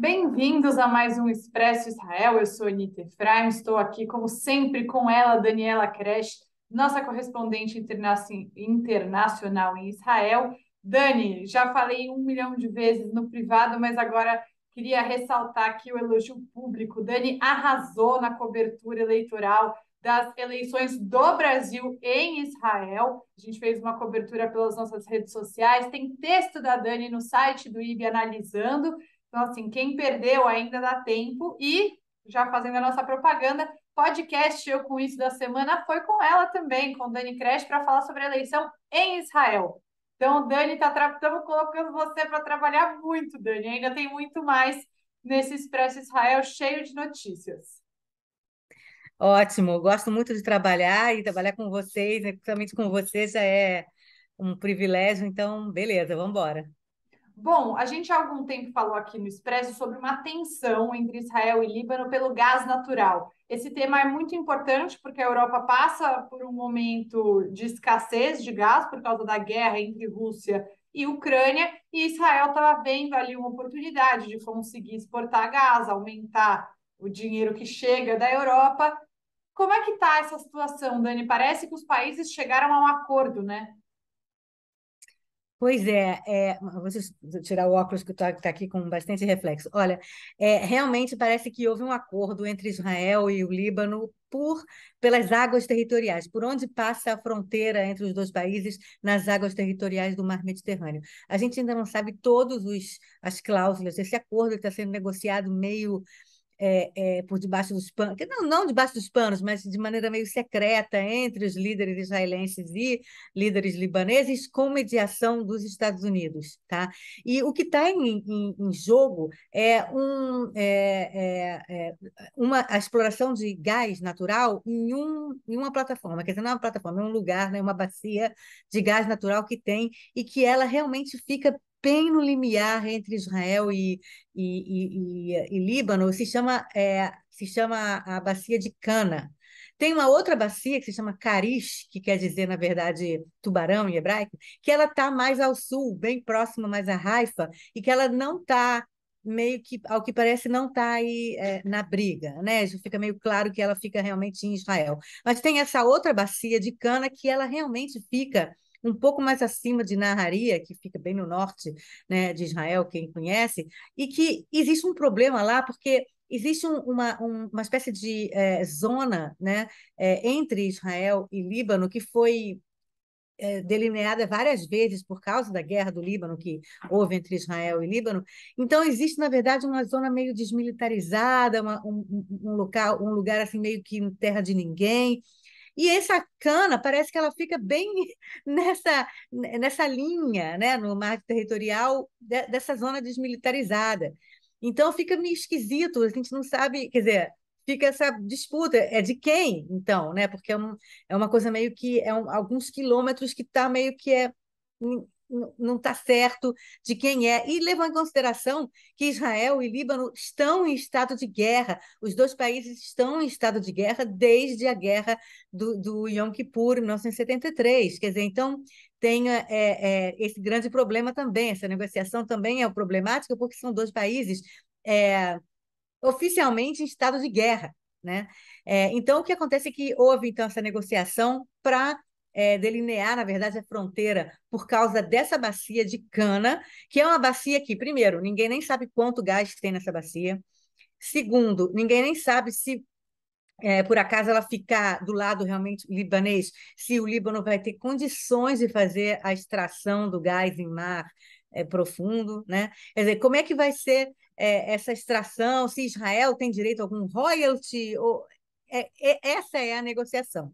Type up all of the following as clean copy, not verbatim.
Bem-vindos a mais um Expresso Israel. Eu sou Anita Efraim, estou aqui, como sempre, com ela, Daniela Kresh, nossa correspondente internacional em Israel. Dani, já falei 1 milhão de vezes no privado, mas agora queria ressaltar aqui o elogio público. Dani arrasou na cobertura eleitoral das eleições do Brasil em Israel. A gente fez uma cobertura pelas nossas redes sociais. Tem texto da Dani no site do IB analisando. Então, assim, quem perdeu ainda dá tempo. E, já fazendo a nossa propaganda, podcast Eu Com Isso da Semana foi com ela também, com Dani Kresh, para falar sobre a eleição em Israel. Então, Dani, estamos colocando você para trabalhar muito, Dani. Ainda tem muito mais nesse Expresso Israel cheio de notícias. Ótimo, gosto muito de trabalhar e trabalhar com vocês, né, principalmente com você, já é um privilégio, então, beleza, vamos embora. Bom, a gente há algum tempo falou aqui no Expresso sobre uma tensão entre Israel e Líbano pelo gás natural. Esse tema é muito importante porque a Europa passa por um momento de escassez de gás por causa da guerra entre Rússia e Ucrânia, e Israel estava vendo ali uma oportunidade de conseguir exportar gás, aumentar o dinheiro que chega da Europa. Como é que está essa situação, Dani? Parece que os países chegaram a um acordo, né? Pois vou tirar o óculos que está aqui com bastante reflexo. Olha, realmente parece que houve um acordo entre Israel e o Líbano pelas águas territoriais, por onde passa a fronteira entre os dois países nas águas territoriais do Mar Mediterrâneo. A gente ainda não sabe todas as cláusulas. Esse acordo está sendo negociado meio por debaixo dos panos, não debaixo dos panos, mas de maneira meio secreta entre os líderes israelenses e líderes libaneses, com mediação dos Estados Unidos, tá? E o que está em jogo a exploração de gás natural em uma plataforma, quer dizer, não é uma plataforma, é um lugar, né, uma bacia de gás natural que tem e que ela realmente fica bem no limiar entre Israel e Líbano, se chama a bacia de Cana. Tem uma outra bacia que se chama Karish, que quer dizer, na verdade, tubarão em hebraico, que ela está mais ao sul, bem próxima mais a Haifa, e que ela não está, meio que, ao que parece, não está aí na briga, né? Já fica meio claro que ela fica realmente em Israel. Mas tem essa outra bacia de Cana que ela realmente fica um pouco mais acima de Naharia, que fica bem no norte, né, de Israel, quem conhece, e que existe um problema lá, porque existe uma espécie de zona, né, entre Israel e Líbano que foi delineada várias vezes por causa da guerra do Líbano que houve entre Israel e Líbano. Então existe, na verdade, uma zona meio desmilitarizada, um lugar assim meio que terra de ninguém. E essa cana parece que ela fica bem nessa linha, né, no mar territorial dessa zona desmilitarizada. Então fica meio esquisito, a gente não sabe, quer dizer, fica essa disputa, é de quem, então, né? Porque é uma coisa meio que alguns quilômetros que está meio que não está certo de quem é. E levando em consideração que Israel e Líbano estão em estado de guerra, os dois países estão em estado de guerra desde a guerra do Yom Kippur, em 1973. Quer dizer, então tem esse grande problema também, essa negociação também é problemática, porque são dois países é, oficialmente em estado de guerra, né? Então, o que acontece é que houve então essa negociação para delinear, na verdade, a fronteira por causa dessa bacia de Cana, que é uma bacia que, primeiro, ninguém nem sabe quanto gás tem nessa bacia. Segundo, ninguém nem sabe se por acaso ela ficar do lado realmente libanês, se o Líbano vai ter condições de fazer a extração do gás em mar profundo, né? Quer dizer, como é que vai ser essa extração? Se Israel tem direito a algum royalty? Essa é a negociação.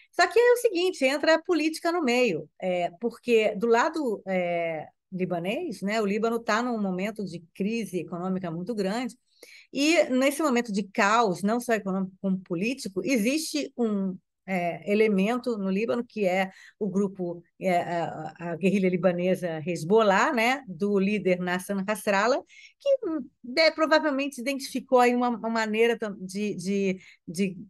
Só que é o seguinte, entra a política no meio, porque do lado libanês, né, o Líbano está num momento de crise econômica muito grande, e nesse momento de caos, não só econômico como político, existe um elemento no Líbano que é o grupo, a guerrilha libanesa Hezbollah, né, do líder Nasser Nasrallah, que provavelmente identificou aí uma maneira de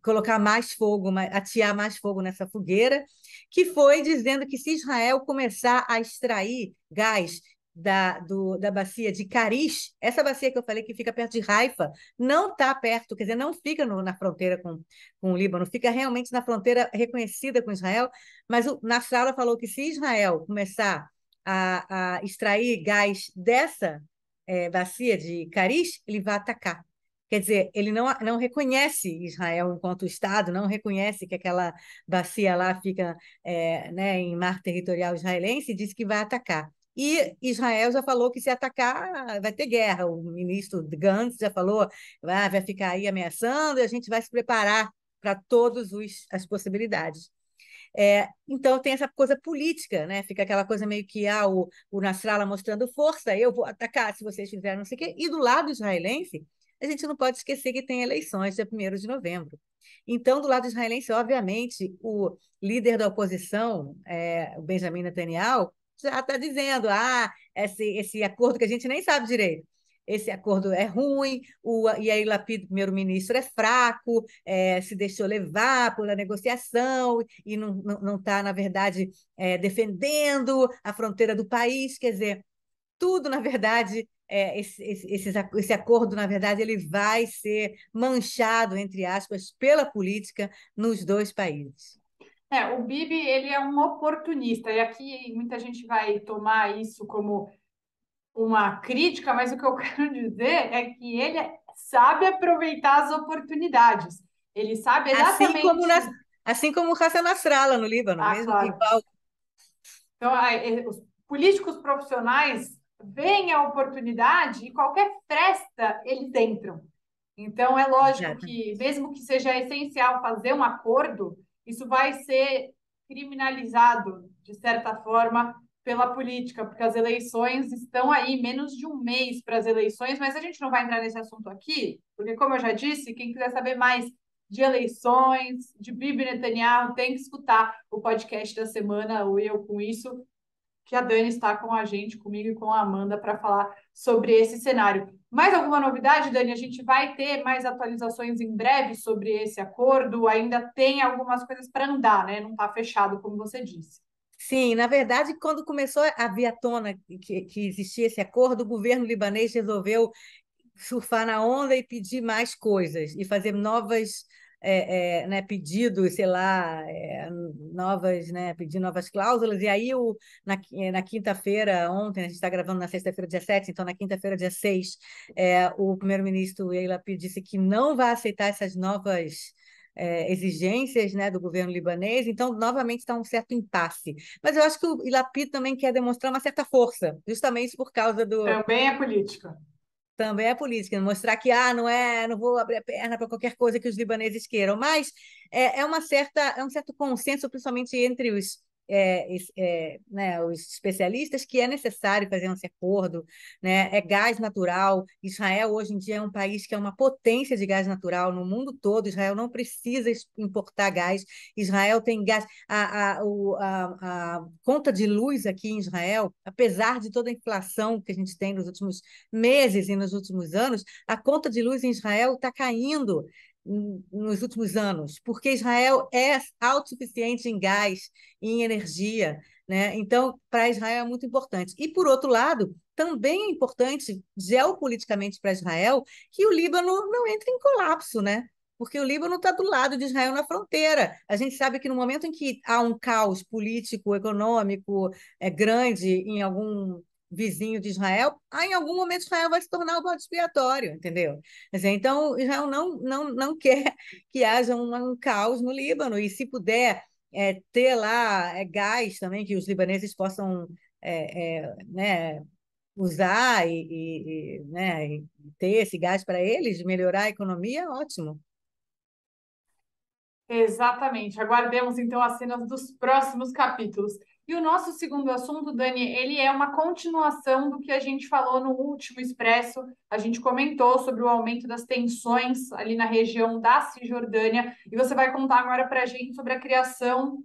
colocar mais fogo, atear mais fogo nessa fogueira, que foi dizendo que se Israel começar a extrair gás da bacia de Karish, essa bacia que eu falei que fica perto de Haifa, não está perto, quer dizer, não fica na fronteira com o Líbano, fica realmente na fronteira reconhecida com Israel, mas o Nasrallah falou que se Israel começar a extrair gás dessa bacia de Karish, ele vai atacar. Quer dizer, ele não reconhece Israel enquanto Estado, não reconhece que aquela bacia lá fica né, em mar territorial israelense e diz que vai atacar. E Israel já falou que se atacar vai ter guerra. O ministro Gantz já falou, vai ficar aí ameaçando e a gente vai se preparar para todas as possibilidades. Então tem essa coisa política, né? Fica aquela coisa meio que o Nasrallah mostrando força, eu vou atacar se vocês fizerem não sei o quê. E do lado israelense, a gente não pode esquecer que tem eleições dia 1º de novembro. Então, do lado israelense, obviamente, o líder da oposição, o Benjamin Netanyahu, já está dizendo, esse acordo que a gente nem sabe direito. Esse acordo é ruim, e aí Lapid, primeiro-ministro, é fraco, se deixou levar pela negociação e não está, na verdade, defendendo a fronteira do país. Quer dizer, tudo, na verdade, esse acordo, na verdade, ele vai ser manchado, entre aspas, pela política nos dois países. O Bibi, ele é um oportunista, e aqui muita gente vai tomar isso como uma crítica, mas o que eu quero dizer é que ele sabe aproveitar as oportunidades. Ele sabe Assim como, exatamente. assim como o Hassan Nasrallah no Líbano, Ah, mesmo claro. igual. Então, os políticos profissionais veem a oportunidade e qualquer fresta eles entram. Então, é lógico que, mesmo que seja essencial fazer um acordo, isso vai ser criminalizado, de certa forma, pela política, porque as eleições estão aí, menos de um mês para as eleições, mas a gente não vai entrar nesse assunto aqui, porque, como eu já disse, quem quiser saber mais de eleições, de Bibi Netanyahu, tem que escutar o podcast da semana, o Eu Com Isso, que a Dani está com a gente, comigo e com a Amanda, para falar sobre esse cenário. Mais alguma novidade, Dani? A gente vai ter mais atualizações em breve sobre esse acordo. Ainda tem algumas coisas para andar, né? Não está fechado, como você disse. Sim, na verdade, quando começou a vir à tona que existia esse acordo, o governo libanês resolveu surfar na onda e pedir mais coisas e fazer novas né, pedidos, sei lá, pedir novas cláusulas. E aí, na quinta-feira, ontem, a gente está gravando na sexta-feira, dia 7, então na quinta-feira, dia 6, o primeiro-ministro Yair Lapid disse que não vai aceitar essas novas exigências, né, do governo libanês, então novamente está um certo impasse. Mas eu acho que o Lapid também quer demonstrar uma certa força, justamente por causa do Também é política. também é política, mostrar que não vou abrir a perna para qualquer coisa que os libaneses queiram, mas é um certo consenso, principalmente entre né, os especialistas, que é necessário fazer esse acordo, né? É gás natural. Israel hoje em dia é um país que é uma potência de gás natural no mundo todo. Israel não precisa importar gás. Israel tem gás. A conta de luz aqui em Israel, apesar de toda a inflação que a gente tem nos últimos meses e nos últimos anos, a conta de luz em Israel está caindo nos últimos anos, porque Israel é autossuficiente em gás, em energia, né? Então, para Israel é muito importante. E, por outro lado, também é importante geopoliticamente para Israel que o Líbano não entre em colapso, né? Porque o Líbano está do lado de Israel na fronteira. A gente sabe que no momento em que há um caos político, econômico grande em algum vizinho de Israel, em algum momento Israel vai se tornar o bode expiatório, entendeu? Quer dizer, então, Israel não quer que haja um caos no Líbano, e se puder ter lá gás também, que os libaneses possam né, usar né, e ter esse gás para eles, melhorar a economia, ótimo. Exatamente. Aguardemos então as cenas dos próximos capítulos. E o nosso segundo assunto, Dani, ele é uma continuação do que a gente falou no último Expresso. A gente comentou sobre o aumento das tensões ali na região da Cisjordânia. E você vai contar agora para a gente sobre a criação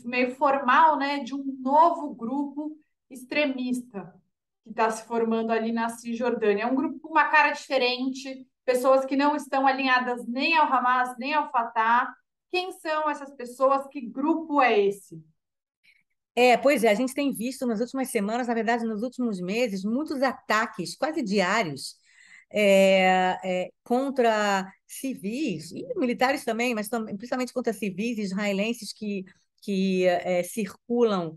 meio formal, né, de um novo grupo extremista que está se formando ali na Cisjordânia. É um grupo com uma cara diferente, pessoas que não estão alinhadas nem ao Hamas, nem ao Fatah. Quem são essas pessoas? Que grupo é esse? Pois é, a gente tem visto nas últimas semanas, na verdade, nos últimos meses, muitos ataques quase diários contra civis, e militares também, mas principalmente contra civis israelenses que circulam,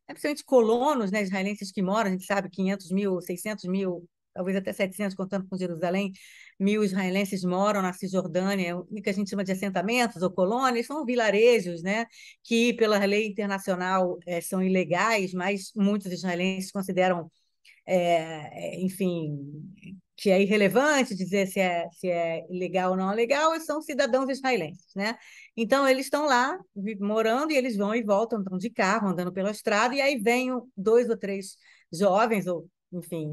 principalmente colonos, né, israelenses que moram, a gente sabe, 500 mil, 600 mil, talvez até 700, contando com Jerusalém, mil israelenses moram na Cisjordânia, o que a gente chama de assentamentos ou colônias, são vilarejos, né, que, pela lei internacional, são ilegais, mas muitos israelenses consideram, enfim, que é irrelevante dizer se é legal ou não é legal, são cidadãos israelenses, né? Então, eles estão lá morando e eles vão e voltam, estão de carro, andando pela estrada, e aí vêm dois ou três jovens, ou enfim,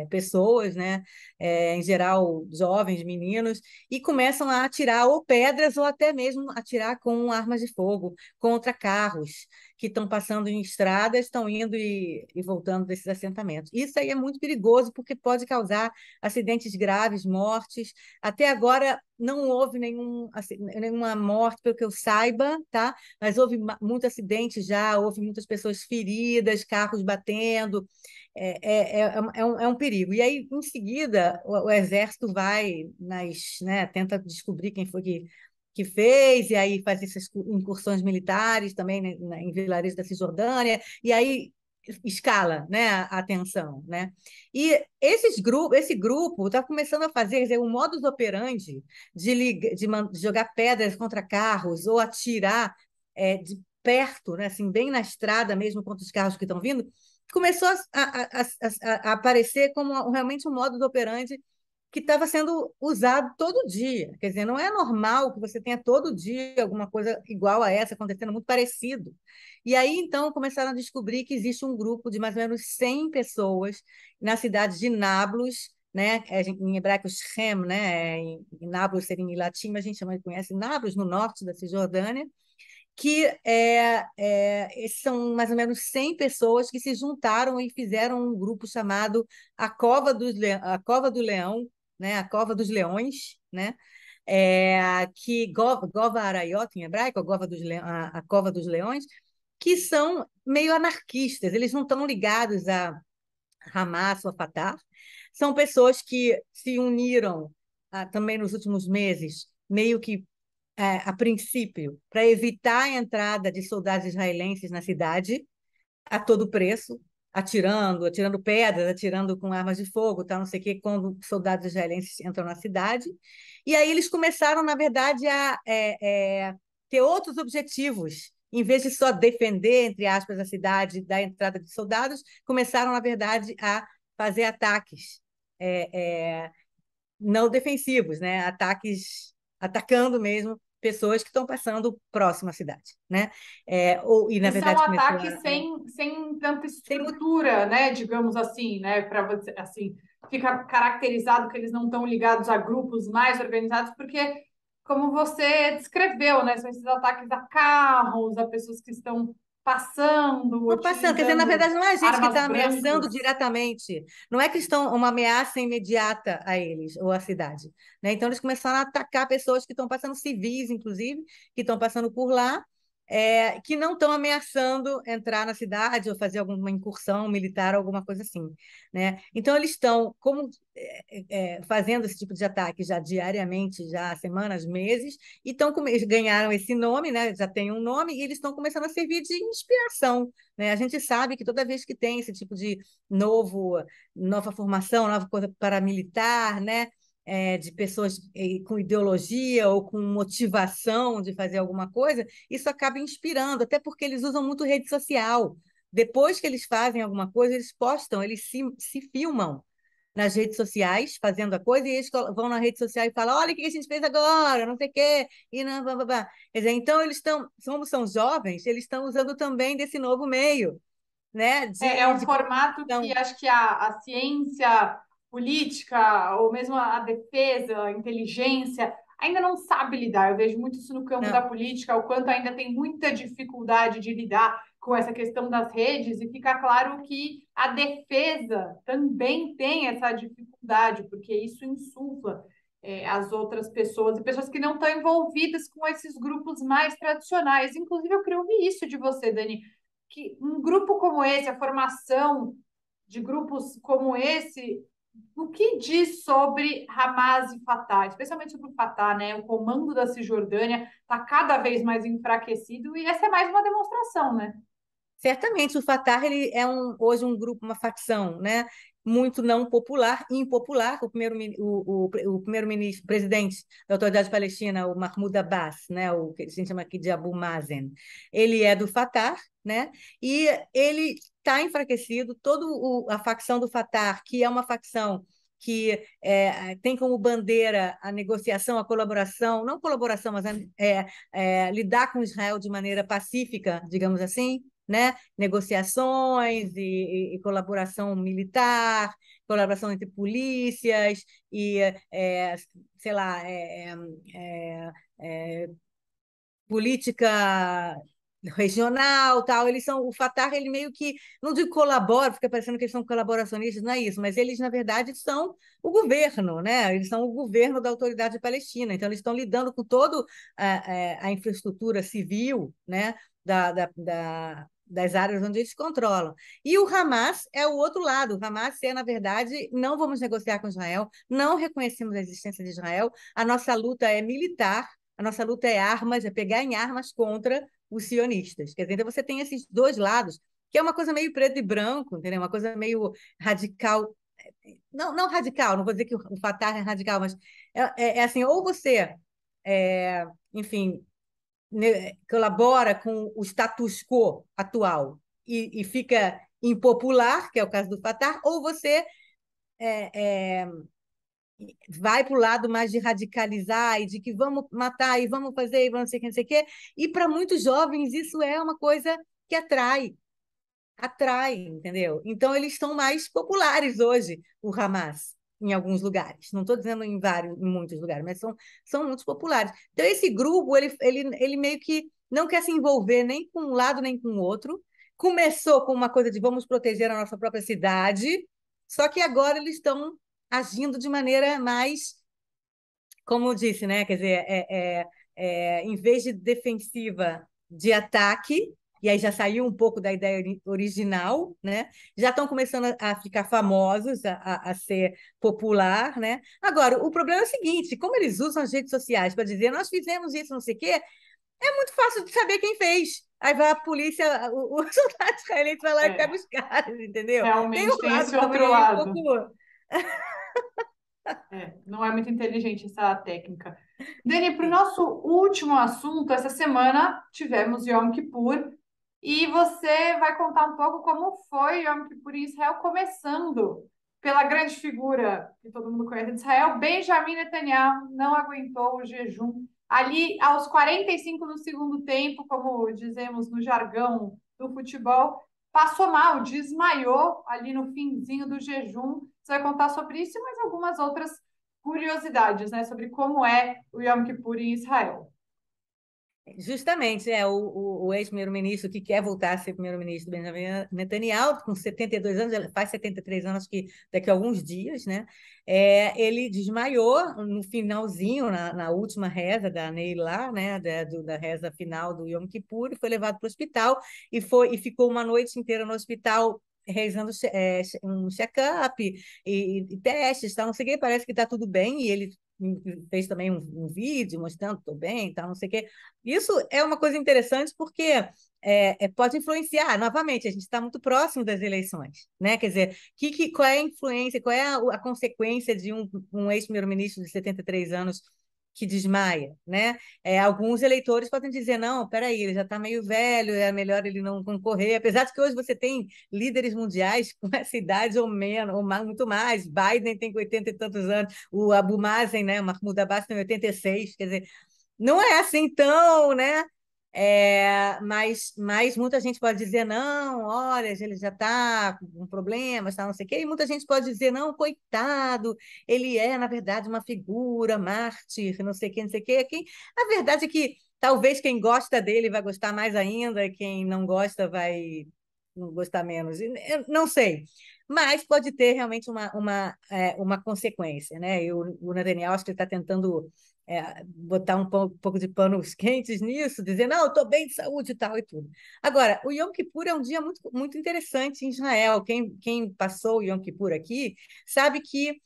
pessoas, né? Em geral, jovens, meninos, e começam a atirar ou pedras ou até mesmo atirar com armas de fogo contra carros que estão passando em estradas, estão indo e voltando desses assentamentos. Isso aí é muito perigoso porque pode causar acidentes graves, mortes. Até agora não houve nenhuma morte, pelo que eu saiba, tá? Mas houve muito acidente já, houve muitas pessoas feridas, carros batendo. É um perigo. E aí, em seguida, o exército vai né, tenta descobrir quem foi que fez, e aí faz essas incursões militares também, né, em vilarejos da Cisjordânia, e aí escala, né, a tensão, né? E esse grupo está começando a fazer, quer dizer, um modus operandi de jogar pedras contra carros ou atirar de perto, né, assim, bem na estrada mesmo contra os carros que estão vindo, começou a aparecer como realmente um modus operandi que estava sendo usado todo dia. Quer dizer, não é normal que você tenha todo dia alguma coisa igual a essa acontecendo, muito parecido. E aí, então, começaram a descobrir que existe um grupo de mais ou menos 100 pessoas na cidade de Nablus, né? Em hebraico, Shem, né? Em Nablus seria em latim, mas a gente conhece Nablus, no norte da Cisjordânia, que são mais ou menos 100 pessoas que se juntaram e fizeram um grupo chamado a Cova do Leão, né? A Cova dos Leões, né? Que Gova Arayot, em hebraico, a Cova dos Leões, que são meio anarquistas, eles não estão ligados a Hamas ou a Fatah, são pessoas que se uniram também nos últimos meses, meio que a princípio, para evitar a entrada de soldados israelenses na cidade a todo preço, atirando pedras, atirando com armas de fogo, tal, não sei o quê, quando soldados israelenses entram na cidade. E aí eles começaram, na verdade, a ter outros objetivos. Em vez de só defender, entre aspas, a cidade da entrada de soldados, começaram, na verdade, a fazer ataques não defensivos, né? Ataques atacando mesmo pessoas que estão passando próximo à cidade, né? E na E são verdade começou ataques sem tanta tem muito, estrutura, né? Digamos assim, né? Para você, assim, fica caracterizado que eles não estão ligados a grupos mais organizados, porque, como você descreveu, né? São esses ataques a carros, a pessoas que estão passando, não passando, quer dizer, na utilizando verdade não é a gente que armas está ameaçando brancas. diretamente, não é que estão uma ameaça imediata a eles ou à cidade, né? Então eles começaram a atacar pessoas que estão passando, civis, inclusive, que estão passando por lá, que não estão ameaçando entrar na cidade ou fazer alguma incursão militar, alguma coisa assim, né? Então eles estão como fazendo esse tipo de ataque já diariamente, já há semanas, meses, e eles ganharam esse nome, né? Já tem um nome e eles estão começando a servir de inspiração, né? A gente sabe que toda vez que tem esse tipo de nova formação, nova coisa paramilitar, né? De pessoas com ideologia ou com motivação de fazer alguma coisa, isso acaba inspirando, até porque eles usam muito rede social. Depois que eles fazem alguma coisa, eles postam, eles se filmam nas redes sociais fazendo a coisa, e eles vão na rede social e falam: olha o que a gente fez agora, não sei o quê, e não, blá, blá, blá. Quer dizer, então eles estão, como são jovens, eles estão usando também desse novo meio, né, É um de formato que comunicação. acho que a ciência política, ou mesmo a defesa, a inteligência, ainda não sabe lidar. Eu vejo muito isso no campo da Não, política, o quanto ainda tem muita dificuldade de lidar com essa questão das redes, e fica claro que a defesa também tem essa dificuldade, porque isso insufla. as outras pessoas, e pessoas que não estão envolvidas com esses grupos mais tradicionais. Inclusive, eu queria ouvir isso de você, Dani, que um grupo como esse, a formação de grupos como esse, o que diz sobre Hamas e Fatah, especialmente sobre o Fatah, né? O comando da Cisjordânia está cada vez mais enfraquecido e essa é mais uma demonstração, né? Certamente o Fatah ele é hoje um grupo, uma facção, né? Muito não popular, impopular. O primeiro-ministro, presidente da Autoridade Palestina, o Mahmoud Abbas, né? O que a gente chama aqui de Abu Mazen, ele é do Fatah, né? E ele está enfraquecido. Toda a facção do Fatah, que é uma facção que tem como bandeira a negociação, a colaboração, não colaboração, mas lidar com Israel de maneira pacífica, digamos assim, né? Negociações e colaboração militar, colaboração entre polícias e, sei lá, é, política regional, tal. Eles são o Fatah, ele meio que não digo colabora, fica parecendo que eles são colaboracionistas, não é isso, mas eles na verdade são o governo, né? Eles são o governo da Autoridade Palestina, então eles estão lidando com toda a infraestrutura civil, né? Das áreas onde eles controlam. E o Hamas é o outro lado. O Hamas é, na verdade, não vamos negociar com Israel, não reconhecemos a existência de Israel, a nossa luta é militar, a nossa luta é armas, é pegar em armas contra os sionistas. Quer dizer, então você tem esses dois lados, que é uma coisa meio preto e branco, entendeu? Uma coisa meio radical. Não, não radical, não vou dizer que o Fatah é radical, mas é assim, ou você, enfim, colabora com o status quo atual e fica impopular, que é o caso do Fatah, ou você é, é, vai para o lado mais de radicalizar e de que vamos matar e vamos fazer e vamos não sei o que, não sei o quê. E para muitos jovens isso é uma coisa que atrai, entendeu? Então eles estão mais populares hoje, o Hamas, em alguns lugares. Não estou dizendo em muitos lugares, mas são muito populares. Então esse grupo, ele meio que não quer se envolver nem com um lado nem com o outro. Começou com uma coisa de vamos proteger a nossa própria cidade, só que agora eles estão agindo de maneira mais, como eu disse, né? Quer dizer, em vez de defensiva, de ataque, e aí já saiu um pouco da ideia original, né? Já estão começando a ficar famosos, a ser popular, né? Agora, o problema é o seguinte: como eles usam as redes sociais para dizer nós fizemos isso, não sei o quê, é muito fácil de saber quem fez. Aí vai a polícia, o soldado israelense vai lá e pega É, os caras, entendeu? Tem realmente um tem esse lado também outro aí um lado. pouco. Não é muito inteligente essa técnica. Dani, para o nosso último assunto, essa semana tivemos Yom Kippur e você vai contar um pouco como foi Yom Kippur em Israel, começando pela grande figura que todo mundo conhece de Israel, Benjamin Netanyahu, não aguentou o jejum. Ali, aos 45 do segundo tempo, como dizemos no jargão do futebol, passou mal, desmaiou ali no finzinho do jejum. Você vai contar sobre isso e mais algumas outras curiosidades, né, sobre como é o Yom Kippur em Israel. Justamente, o ex-primeiro-ministro que quer voltar a ser primeiro-ministro, Benjamin Netanyahu, com 72 anos, ele faz 73 anos que daqui a alguns dias, né? Ele desmaiou no finalzinho, na última reza da Neilá, né? Da reza final do Yom Kippur, e foi levado para o hospital e ficou uma noite inteira no hospital realizando um check-up e testes, tá? Não sei o que, parece que está tudo bem, e ele fez também um vídeo mostrando estou bem, tá, não sei o quê. Isso é uma coisa interessante porque pode influenciar, novamente, a gente está muito próximo das eleições, né? Quer dizer, qual é a influência, qual é a consequência de um ex-primeiro-ministro de 73 anos que desmaia, né? Alguns eleitores podem dizer, não, peraí, ele já está meio velho, é melhor ele não concorrer, apesar de que hoje você tem líderes mundiais com essa idade ou menos, ou muito mais, Biden tem 80 e tantos anos, o Abu Mazen, né, o Mahmoud Abbas tem 86, quer dizer, não é assim tão, né? Mas muita gente pode dizer, não, olha, ele já está com problemas, tá, não sei o quê, e muita gente pode dizer, não, coitado, ele é, na verdade, uma figura, mártir, não sei o quê, não sei o quê. A verdade é que talvez quem gosta dele vai gostar mais ainda, quem não gosta gostar menos. Eu não sei. Mas pode ter realmente uma consequência, né? E o Netanyahu acho que ele está tentando botar um pouco de panos quentes nisso, dizer, não, eu estou bem de saúde e tal e tudo. Agora, o Yom Kippur é um dia muito, muito interessante em Israel. Quem passou o Yom Kippur aqui sabe que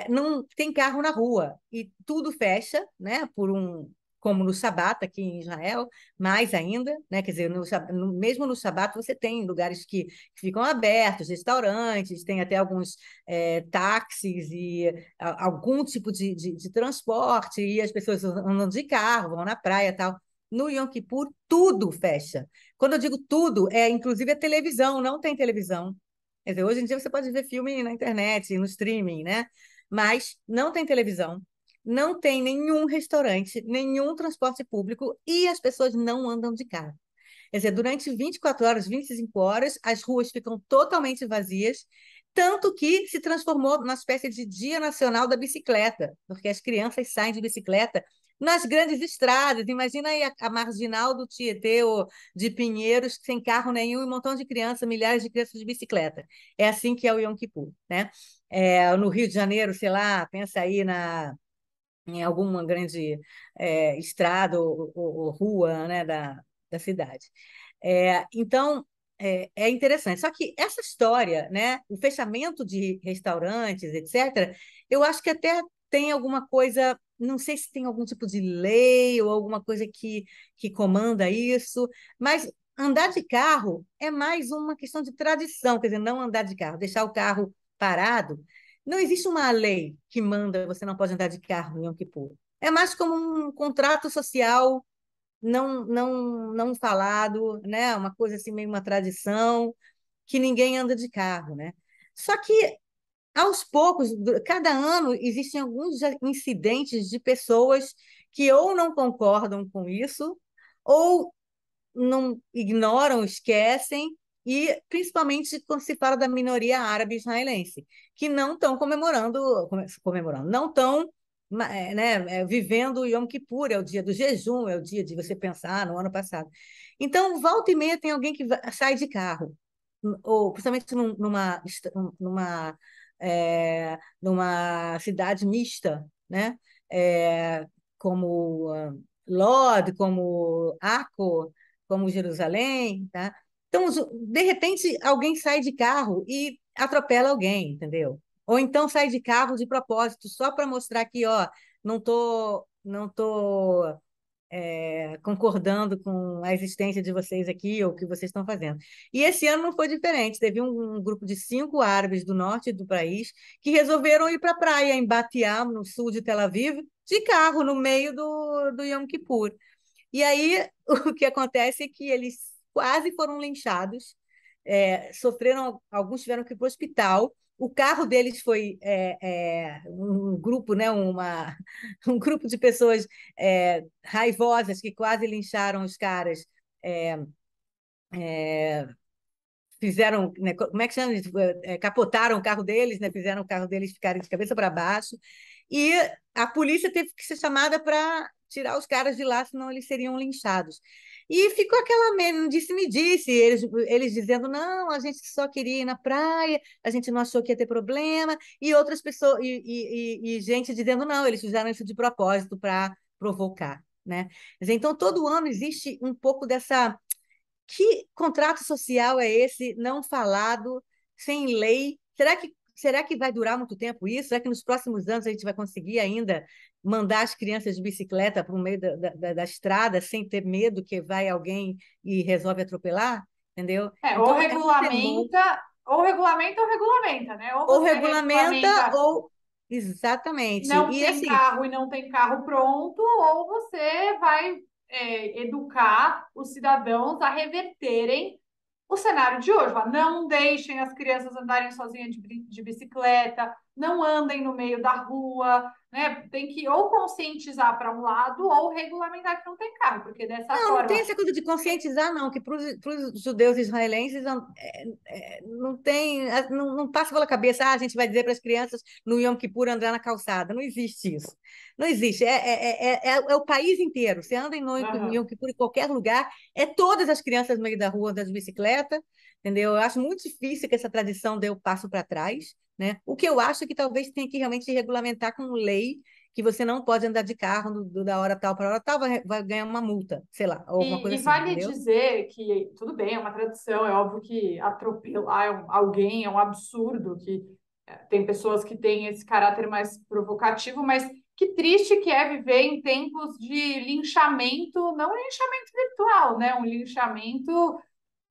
não tem carro na rua e tudo fecha, né? Como no Shabat aqui em Israel, mais ainda, né? Quer dizer, mesmo no Shabat você tem lugares que ficam abertos, restaurantes, tem até alguns táxis e algum tipo de transporte, e as pessoas andam de carro, vão na praia e tal. No Yom Kippur, tudo fecha. Quando eu digo tudo, inclusive a televisão, não tem televisão. Quer dizer, hoje em dia você pode ver filme na internet, no streaming, né? Mas não tem televisão, não tem nenhum restaurante, nenhum transporte público e as pessoas não andam de carro. Quer dizer, durante 24 horas, 25 horas, as ruas ficam totalmente vazias, tanto que se transformou numa espécie de Dia Nacional da Bicicleta, porque as crianças saem de bicicleta nas grandes estradas. Imagina aí a marginal do Tietê ou de Pinheiros, sem carro nenhum, e um montão de crianças, milhares de crianças de bicicleta. É assim que é o Yom Kippur, né? No Rio de Janeiro, sei lá, pensa aí em alguma grande estrada ou rua, né, da cidade. Então, é interessante. Só que essa história, né, o fechamento de restaurantes, etc., eu acho que até tem alguma coisa, não sei se tem algum tipo de lei ou alguma coisa que comanda isso, mas andar de carro é mais uma questão de tradição, quer dizer, não andar de carro, deixar o carro parado. Não existe uma lei que manda você não pode andar de carro em Yom Kippur. É mais como um contrato social não falado, né? Uma coisa assim, meio uma tradição, que ninguém anda de carro, né? Só que, aos poucos, cada ano, existem alguns incidentes de pessoas que ou não concordam com isso, ou não ignoram, esquecem, e principalmente quando se fala da minoria árabe israelense, que não estão comemorando, não estão né, vivendo o Yom Kippur, é o dia do jejum, é o dia de você pensar no ano passado. Então, volta e meia tem alguém que sai de carro, ou principalmente numa cidade mista, né? É, como Lod, como Aco, como Jerusalém, tá? Então, de repente, alguém sai de carro e atropela alguém, entendeu? Ou então sai de carro de propósito, só para mostrar que, ó, não tô concordando com a existência de vocês aqui ou o que vocês estão fazendo. E esse ano não foi diferente. Teve um grupo de 5 árabes do norte do país que resolveram ir para a praia em Bat Yam, no sul de Tel Aviv, de carro, no meio do Yom Kippur. E aí o que acontece é que eles quase foram linchados, alguns tiveram que ir para o hospital. O carro deles foi um grupo, né, um grupo de pessoas raivosas que quase lincharam os caras. é, Fizeram, né, como é que chama? Capotaram o carro deles, né, fizeram o carro deles ficarem de cabeça para baixo. E a polícia teve que ser chamada para tirar os caras de lá, senão eles seriam linchados. E ficou aquela disse-me-disse, eles dizendo, não, a gente só queria ir na praia, a gente não achou que ia ter problema, e outras pessoas, e gente dizendo, não, eles fizeram isso de propósito para provocar, né? Então, todo ano existe um pouco dessa que contrato social é esse não falado, sem lei? Será que vai durar muito tempo isso? Será que nos próximos anos a gente vai conseguir ainda mandar as crianças de bicicleta para o meio da estrada sem ter medo que vai alguém e resolve atropelar? Entendeu? Ou Então, é um temor. ou regulamenta, né? Ou Ou você regulamenta, regulamenta ou. Exatamente. não E tem assim, carro e não tem carro pronto, ou você vai educar os cidadãos a reverterem o cenário de hoje. Não deixem as crianças andarem sozinhas de bicicleta, não andem no meio da rua, né? Tem que ou conscientizar para um lado ou regulamentar que não tem carro, porque dessa Não tem forma. essa coisa de conscientizar, não, que para os judeus israelenses não tem, não passa pela cabeça, a gente vai dizer para as crianças no Yom Kippur andar na calçada. Não existe isso. Não existe. É o país inteiro. Você anda em Aham. Yom Kippur em qualquer lugar, é todas as crianças no meio da rua andando de bicicleta, entendeu? Eu acho muito difícil que essa tradição dê o passo para trás, né? O que eu acho é que talvez tenha que realmente regulamentar com lei que você não pode andar de carro da hora tal para hora tal, vai ganhar uma multa, sei lá, ou alguma coisa E assim, vale entendeu? dizer que, tudo bem, é uma tradição, é óbvio que atropelar alguém é um absurdo, que tem pessoas que têm esse caráter mais provocativo, mas que triste que é viver em tempos de linchamento, não um linchamento virtual, né? Um linchamento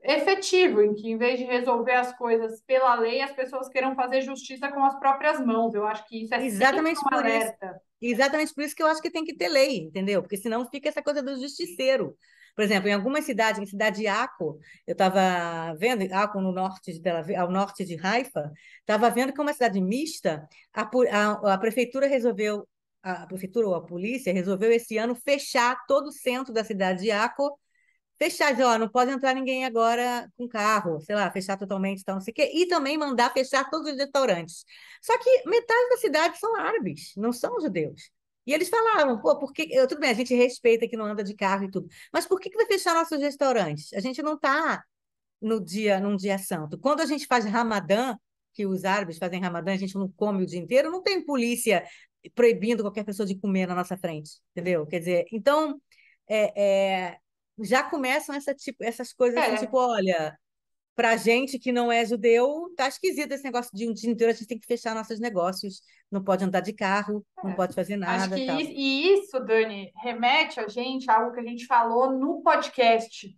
efetivo, em que em vez de resolver as coisas pela lei, as pessoas queiram fazer justiça com as próprias mãos. Eu acho que isso é sempre Exatamente um por isso. alerta. Exatamente por isso que eu acho que tem que ter lei, entendeu? Porque senão fica essa coisa do justiceiro. Por exemplo, em algumas cidades, em cidade de Acre, eu estava vendo, Acre no norte de Tel Aviv, ao norte de Haifa, estava vendo que é uma cidade mista, a prefeitura resolveu, a prefeitura ou a polícia resolveu esse ano fechar todo o centro da cidade de Acre, fechar, dizer, ó, não pode entrar ninguém agora com carro, sei lá, fechar totalmente, tal, não sei o quê, e também mandar fechar todos os restaurantes. Só que metade da cidade são árabes, não são judeus. E eles falaram, pô, tudo bem, a gente respeita que não anda de carro e tudo, mas por que vai fechar nossos restaurantes? A gente não está num dia santo. Quando a gente faz Ramadã, que os árabes fazem Ramadã, a gente não come o dia inteiro, não tem polícia proibindo qualquer pessoa de comer na nossa frente, entendeu? Quer dizer, então é, é, já começam essas coisas assim, É, tipo, olha, para gente que não é judeu, tá esquisito esse negócio de um dia inteiro a gente tem que fechar nossos negócios, não pode andar de carro, não é. pode fazer Acho que nada, tal. isso, Dani, remete a gente a algo que a gente falou no podcast,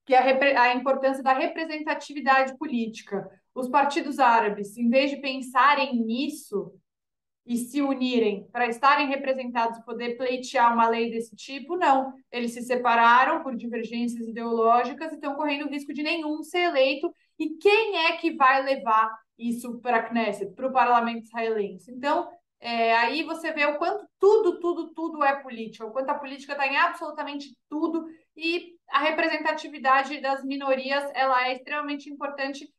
que é a importância da representatividade política. Os partidos árabes, em vez de pensarem nisso, e se unirem para estarem representados e poder pleitear uma lei desse tipo, não. Eles se separaram por divergências ideológicas e estão correndo o risco de nenhum ser eleito. E quem é que vai levar isso para a Knesset, para o parlamento israelense? Então, aí você vê o quanto tudo é política, o quanto a política está em absolutamente tudo e a representatividade das minorias ela é extremamente importante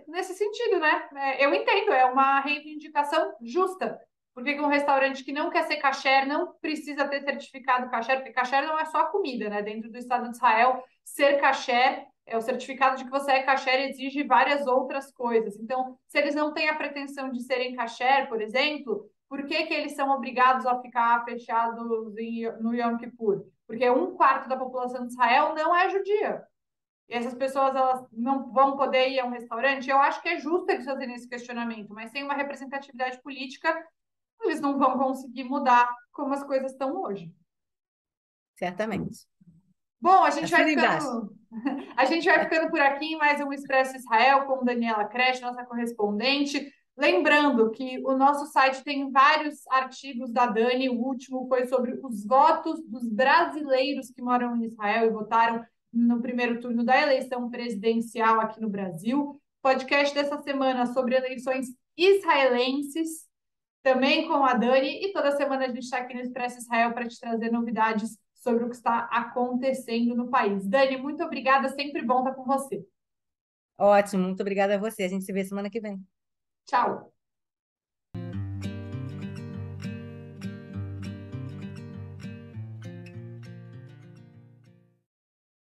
nesse sentido, né? Eu entendo, é uma reivindicação justa. Porque um restaurante que não quer ser kasher não precisa ter certificado kasher, porque kasher não é só a comida, né? Dentro do Estado de Israel, ser kasher, o certificado de que você é kasher exige várias outras coisas. Então, se eles não têm a pretensão de serem kasher, por exemplo, por que que eles são obrigados a ficar fechados no Yom Kippur? Porque um quarto da população de Israel não é judia e essas pessoas elas não vão poder ir a um restaurante, eu acho que é justo eles fazerem esse questionamento, mas sem uma representatividade política, eles não vão conseguir mudar como as coisas estão hoje. Certamente. Bom, a gente vai Assina embaixo. ficando, a gente vai ficando por aqui em mais um Expresso Israel com Daniela Kresh, nossa correspondente. Lembrando que o nosso site tem vários artigos da Dani, o último foi sobre os votos dos brasileiros que moram em Israel e votaram no primeiro turno da eleição presidencial aqui no Brasil. Podcast dessa semana sobre eleições israelenses, também com a Dani, e toda semana a gente está aqui no Expresso Israel para te trazer novidades sobre o que está acontecendo no país. Dani, muito obrigada, sempre bom estar com você. Ótimo, muito obrigada a você. A gente se vê semana que vem. Tchau.